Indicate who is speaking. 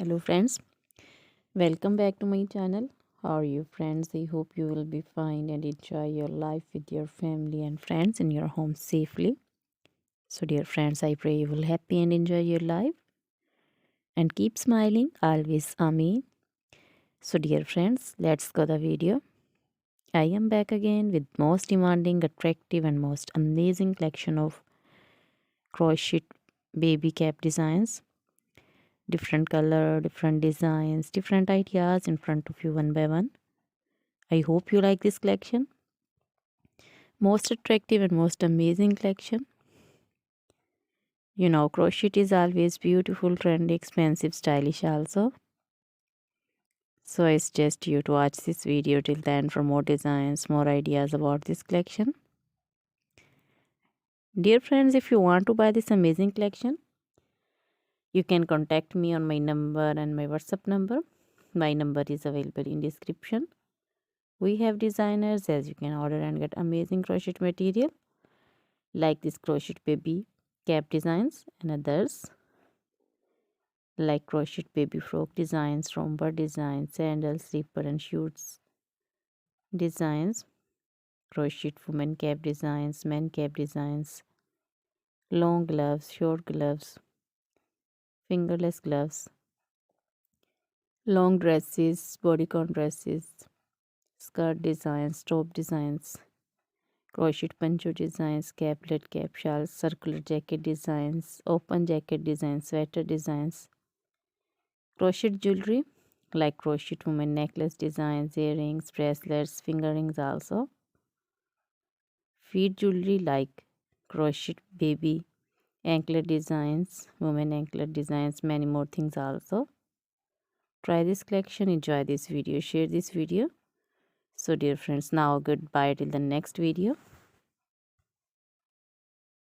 Speaker 1: Hello friends, welcome back to my channel. How are you friends? I hope you will be fine and enjoy your life with your family and friends in your home safely. So dear friends, I pray you will happy and enjoy your life and keep smiling always. Amen. So dear friends, let's go the video. I am back again with most demanding, attractive and most amazing collection of crochet baby cap designs. Different color, different designs, different ideas in front of you one by one. I hope you like this collection. Most attractive and most amazing collection. Crochet is always beautiful, trendy, expensive, stylish also. So I suggest you to watch this video till then for more designs, more ideas about this collection. Dear friends, if you want to buy this amazing collection, you can contact me on my number and my WhatsApp number. My number is available in description. We have designers as you can order and get amazing crochet material like this crochet baby cap designs and others like crochet baby frock designs, romper designs, sandals, slipper and shoes designs, crochet woman cap designs, men cap designs, long gloves, short gloves, fingerless gloves, long dresses, bodycon dresses, skirt designs, top designs, crochet poncho designs, caplet, cap shawls, circular jacket designs, open jacket designs, sweater designs, crochet jewelry like crochet woman necklace designs, earrings, bracelets, finger rings also. Feet jewelry like crochet baby anklet designs, woman anklet designs, many more things also. Try this collection, enjoy this video, share this video. So dear friends, now goodbye till the next video.